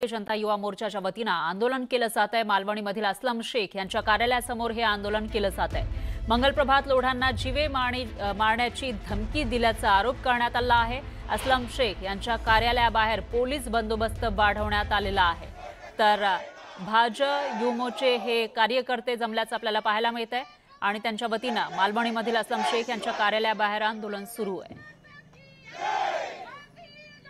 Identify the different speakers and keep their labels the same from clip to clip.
Speaker 1: जनता युवा मोर्चाच्या वतीने आंदोलन केलं जात आहे। मालवणीमधील असलम शेख यांच्या कार्यालयासमोर हे आंदोलन केलं जात आहे। मंगलप्रभात लोढांना जीवे मारण्याची धमकी दिल्याचा आरोप करण्यात आला आहे। असलम शेख यांच्या कार्यालयाबाहेर पोलीस बंदोबस्त वाढवण्यात आलेला आहे। तर भाजयुमोचे हे कार्यकर्ते जमल्याचं आपल्याला पाहायला मिळत आहे आणि त्यांच्या वतीने मालवणीमधील असलम शेख यांच्या कार्यालयाबाहेर आंदोलन सुरू आहे।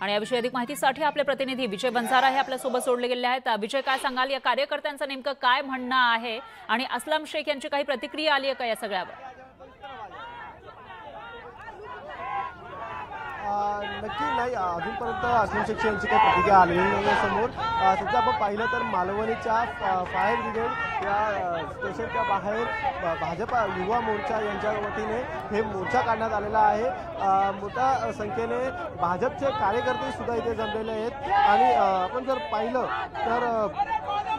Speaker 1: आणि याविषयी अधिक माहितीसाठी आपले प्रतिनिधी विजय बंजारा हे आपल्या सोबत जोडले गेले आहेत। विजय, काय सांगाल, या कार्यकर्त्यांचं नेमकं काय म्हणणं आहे आणि असलम शेख यांची काही प्रतिक्रिया आली आहे का या सगळ्यावर?
Speaker 2: नक्की नाही, अजूनपर्यंत असलम शेख यांची काही प्रतिक्रिया आलेली नाही समोर। सध्या आपण पाहिलं तर मालवणीच्या फायर ब्रिगेड या स्टेशनच्या बाहेर भाजप युवा मोर्चा यांच्या वतीने हे मोर्चा काढण्यात आलेला आहे। मोठ्या संख्येने भाजपचे कार्यकर्ते सुद्धा इथे जमलेले आहेत आणि आपण जर पाहिलं तर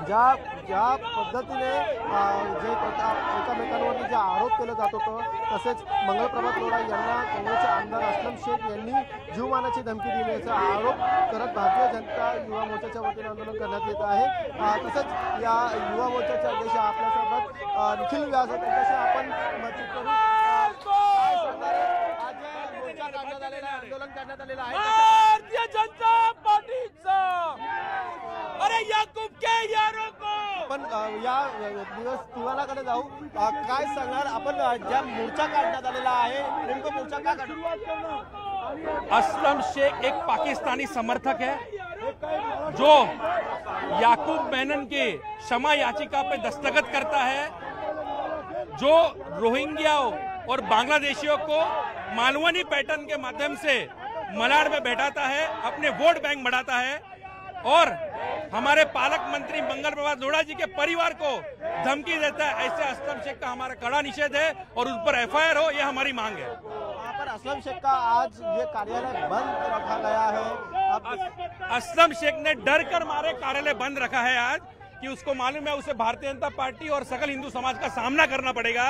Speaker 2: ज्या पद्धतीने जे एकामेकांवरती जे आरोप केला जात होतं, तसेच मंगलप्रभात लोढा यांना काँग्रेसचे आमदार असलम शेख यांनी जीवमानाची धमकी दिल्याचा आरोप करत भारतीय जनता युवा मोर्चाच्या वतीने आंदोलन करण्यात येत आहे। तसंच या युवा मोर्चाचे अध्यक्ष आपल्यासोबत निखिल व्यास आहेत, त्यांच्याशी आपण बातचीत करू। आंदोलन करण्यात आलेलं आहे
Speaker 3: भारतीय जनता पार्टीचा। अरे याकूब के यारों को
Speaker 2: पण या दिवस तिवानाकडे जाऊ, काय सांगणार आपण? ज्या मोर्चा काढण्यात आलेला आहे, नेमकं मोर्चा का काढण्यात?
Speaker 3: असलम शेख एक पाकिस्तानी समर्थक है जो याकूब मेनन के क्षमा याचिका पे दस्तखत करता है, जो रोहिंग्याओं और बांग्लादेशियों को मालवनी पैटर्न के माध्यम से मलाड में बैठाता है, अपने वोट बैंक बढ़ाता है और हमारे पालक मंत्री मंगलप्रभात लोढा जी के परिवार को धमकी देता है। ऐसे असलम शेख का हमारा कड़ा निषेध है और उस पर एफआईआर हो, यह हमारी मांग है।
Speaker 2: वहाँ पर असलम शेख का आज ये कार्यालय बंद रखा गया है।
Speaker 3: असलम शेख ने डर कर मारे कार्यालय बंद रखा है आज, कि उसको मालूम है उसे भारतीय जनता पार्टी और सकल हिंदू समाज का सामना करना पड़ेगा।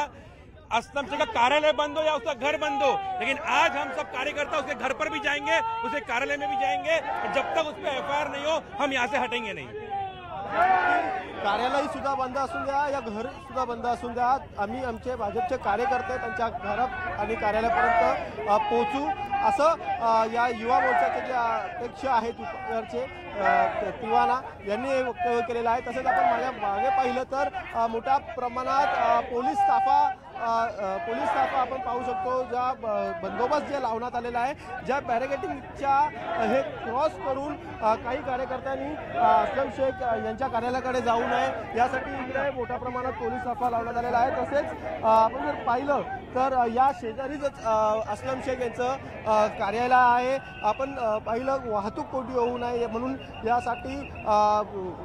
Speaker 3: असलम शेख का कार्यालय बंद हो या उसका घर बंद हो, लेकिन आज हम सब कार्यकर्ता उसके घर पर भी जाएंगे, उसके कार्यालय में भी जाएंगे और जब तक उस पर एफआईआर नहीं हो हम यहाँ से हटेंगे नहीं।
Speaker 2: कार्यालय सुद्धा बंद असून द्या या घर सुद्धा बंद असून द्या, आम्ही आमचे भाजपचे कार्यकर्ते त्यांच्या घरात आणि कार्यालयापर्यंत पोहोचू, असं या युवा मोर्चाचे जे अध्यक्ष आहेत उत्तरचे तिवाना यांनी वक्तव्य केलेलं आहे। तसेच आपण माझ्या मागे पाहिलं तर मोठ्या प्रमाणात पोलीस ताफा आपण पाहू शकतो। ज्या बंदोबस्त जे लावण्यात आलेला आहे, ज्या बॅरिकेडिंगच्या हे क्रॉस करून काही कार्यकर्त्यांनी असलम शेख यांच्या कार्यालयाकडे जाऊ नये यासाठी इकडे मोठ्या प्रमाणात पोलीस ताफा लावण्यात आलेला आहे। तसेच आपण जर पाहिलं तर या शेजारीच असलम शेख यांचं कार्यालय आहे। आपण पाहिलं वाहतूक कोंडी होऊ नये म्हणून यासाठी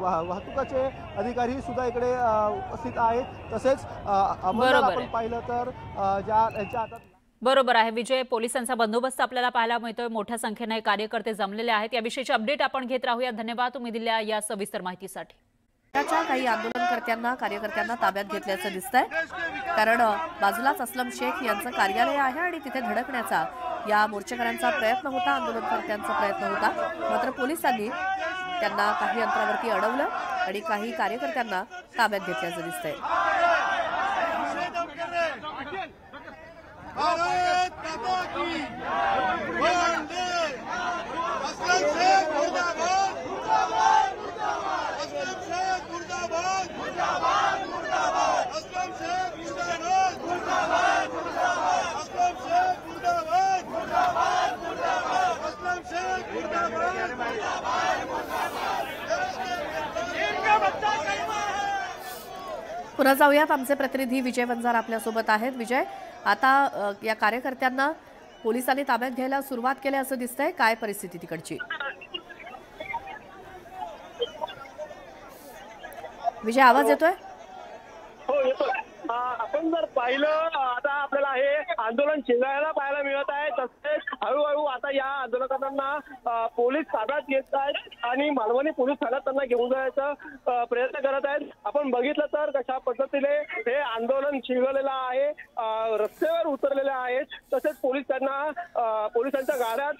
Speaker 2: वाहतुकाचे अधिकारी सुद्धा इकडे उपस्थित आहेत। तसेच आपण पाहिलं तर ज्या यांच्या हातात
Speaker 1: बरोबर आहे विजय, पोलिसांचा बंदोबस्त आपल्याला पाहायला मिळतोय, मोठ्या संख्येने कार्यकर्ते जमलेले आहेत। याविषयीची अपडेट आपण घेत राहूया। धन्यवाद तुम्ही दिलेल्या या सविस्तर माहितीसाठी।
Speaker 4: काही आंदोलनकर्त्यांना कार्यकर्त्यांना ताब्यात घेतल्याचं दिसतंय, कारण बाजूलाच असलम शेख यांचं कार्यालय आहे आणि तिथे धडकण्याचा या मोर्चेकऱ्यांचा प्रयत्न होता, आंदोलनकर्त्यांचा प्रयत्न होता, मात्र पोलिसांनी त्यांना काही अंतरावरती अडवलं आणि काही कार्यकर्त्यांना ताब्यात घेतल्याचं दिसतंय। पुन्हा जाऊयात, आमचे प्रतिनिधी विजय बंजारा आपल्या सोबत आहेत। विजय, आता या कार्यकर्त्यांना पोलिसांनी ताब्यात घ्यायला सुरुवात केली असं दिसतंय, काय परिस्थिती तिकडची? विजय, आवाज येतोय?
Speaker 5: हो येतोय। आपण जर पाहिलं आता आपल्याला हे आंदोलन चिघळायला पाहायला मिळत आहे। तसेच हळूहळू आता या आंदोलकांना पोलीस ताब्यात घेत आहेत आणि मालवणी पोलीस ठाण्यात त्यांना घेऊन जायचा प्रयत्न करत आहेत। आपण बघितलं तर कशा पद्धतीने हे आंदोलन चिघळलेलं आहे, रस्त्यावर उतरलेले आहेत। तसेच पोलीस त्यांना पोलिसांच्या गाड्यात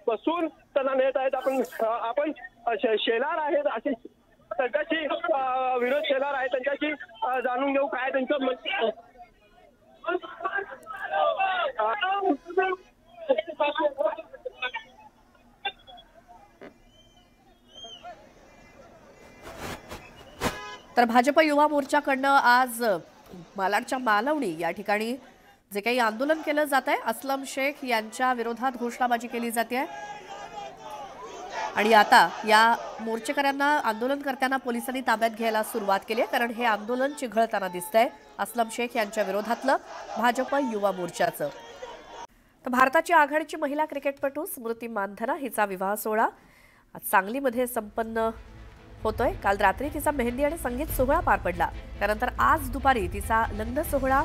Speaker 5: बसून त्यांना नेत आहेत। आपण शेलार आहेत असे त्यांच्याशी विनोद शेलार आहेत त्यांच्याशी जाणून घेऊ काय त्यांचं
Speaker 4: तर भाजप युवा मोर्चाकडनं आज मालाडच्या मालवणी या ठिकाणी जे काही आंदोलन केलं जात आहे अस्लम शेख यांच्या विरोधात घोषणाबाजी केली जाते आणि आता या मोर्चेकऱ्यांना आंदोलनकर्त्यांना पोलिसांनी ताब्यात घ्यायला सुरुवात केली आहे कारण हे आंदोलन चिघळताना दिसतंय अस्लम शेख यांच्या विरोधातलं भाजप युवा मोर्चाचं। तर भारताची आघाडीची महिला क्रिकेटपटू स्मृती मानधना हिचा विवाह सोहळा आज सांगलीमध्ये संपन्न होतोय। काल रात्री तिचा मेहंदी आणि संगीत सोहळा पार पडला, त्यानंतर आज दुपारी तिचा लग्न सोहळा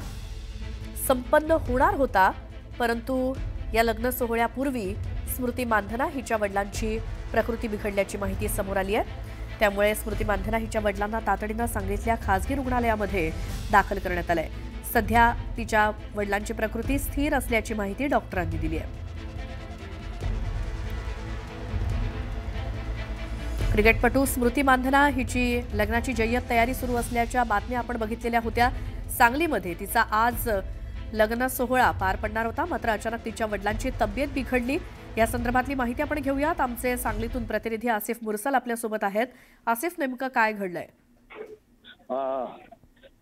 Speaker 4: संपन्न होणार होता, परंतु या लग्न सोहळ्यापूर्वी स्मृती मानधना हिच्या वडिलांची प्रकृती बिघडल्याची माहिती समोर आली आहे। त्यामुळे स्मृती मानधना हिच्या वडिलांना तातडीनं सांगलीतल्या खासगी रुग्णालयामध्ये दाखल करण्यात आलंय। सध्या तिच्या वडिलांची प्रकृती स्थिर असल्याची माहिती डॉक्टरांनी दिली आहे। क्रिकेटपटू स्मृती मानधना हिची लग्नाची जय्यत तयारी सुरू असल्याच्या बातम्या आपण बघितलेल्या होत्या। सांगलीमध्ये तिचा आज लग्न सोहळा पार पडणार होता, मात्र अचानक तिच्या वडिलांची तब्येत बिघडली। या संदर्भातली माहिती आपण घेऊयात। आमचे सांगलीतून प्रतिनिधी आसिफ मुरसल आपल्या सोबत आहेत। आसिफ, नेमकं काय घडलंय?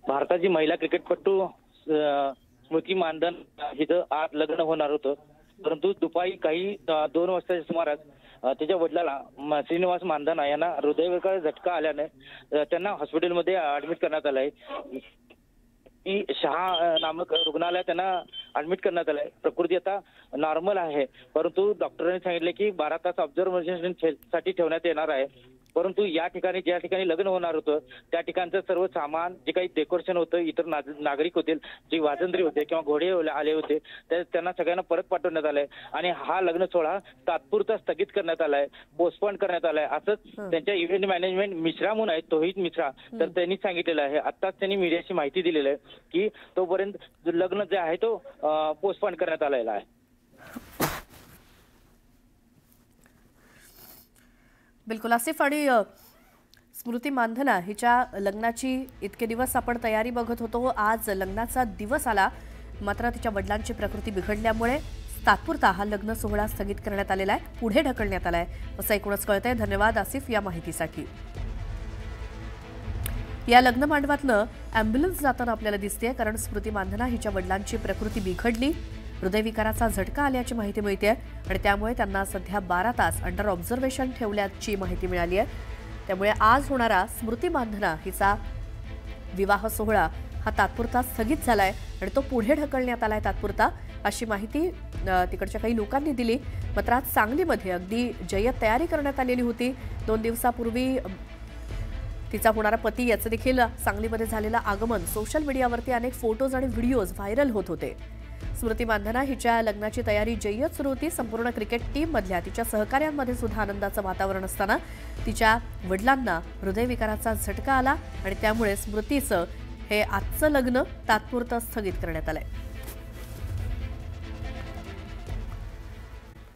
Speaker 6: भारताची महिला क्रिकेटपटू स्मृती मानधना हिचं आज लग्न होणार होतं, परंतु दुपारी काही 2 वाजताच्या सुमारास त्याच्या वडिलाला श्रीनिवास मानधना यांना हृदयविकार झटका आल्याने त्यांना हॉस्पिटलमध्ये ऍडमिट करण्यात आलं आहे। शहा नामक रुग्णालयात त्यांना ऍडमिट करण्यात आलंय। प्रकृती आता नॉर्मल आहे, परंतु डॉक्टरांनी सांगितले की 12 तास ऑब्झर्वेशन साठी ठेवण्यात येणार आहे। परंतु या ठिकाणी ज्या ठिकाणी लग्न होणार होतं त्या ठिकाणचं सर्व सामान जे काही डेकोरेशन होतं, इतर नागरिक होते, जे वाजंत्री होते किंवा घोडे आले होते, त्यांना सगळ्यांना परत पाठवण्यात आलंय आणि हा लग्न सोहळा तात्पुरता स्थगित करण्यात आलाय, पोस्टपोन करण्यात आलाय, असंच त्यांच्या इव्हेंट मॅनेजमेंट मिश्रा म्हणून आहेत तोहित मिश्रा, तर त्यांनी सांगितलेलं आहे। आताच त्यांनी मीडियाची माहिती दिलेली आहे की तोपर्यंत लग्न जे आहे तो पोस्टपोन करण्यात आलेला आहे।
Speaker 4: बिलकुल आसिफ, आणि स्मृती मानधना हिच्या लग्नाची इतके दिवस आपण तयारी बघत होतो, आज लग्नाचा दिवस आला, मात्र तिच्या वडिलांची प्रकृती बिघडल्यामुळे तात्पुरता हा लग्न सोहळा स्थगित करण्यात आलेला आहे, पुढे ढकलण्यात आलाय असं एकूणच कळतंय। धन्यवाद आसिफ या माहितीसाठी। या लग्न मांडवातनं अँब्युलन्स जाताना आपल्याला दिसतेय, कारण स्मृती मानधना हिच्या वडिलांची प्रकृती बिघडली, हृदयविकाराचा झटका आल्याची माहिती मिळते आणि त्यामुळे त्यांना सध्या 12 तास अंडर ऑब्झर्वेशन ठेवल्याची माहिती मिळाली आहे। त्यामुळे आज होणारा स्मृती मानधना हिचा विवाह सोहळा हा तात्पुरता स्थगित झालाय आणि तो पुढे ढकलण्यात आलाय तात्पुरता, अशी माहिती तिकडच्या काही लोकांनी दिली। मात्र आज सांगलीमध्ये अगदी जय्यत तयारी करण्यात आलेली होती। 2 दिवसापूर्वी तिचा होणारा पती याचं देखील सांगलीमध्ये झालेलं आगमन सोशल मीडियावरती अनेक फोटोज आणि व्हिडिओज व्हायरल होत होते। स्मृती मानधना हिच्या लग्नाची तयारी जय्यत सुरू होती। संपूर्ण क्रिकेट टीम मधल्या तिच्या सहकाऱ्यांमध्ये सुद्धा आनंदाचं वातावरण असताना तिच्या वडिलांना हृदयविकाराचा झटका आला आणि त्यामुळे स्मृतीचं हे आजचं लग्न तात्पुरतं स्थगित करण्यात आलंय।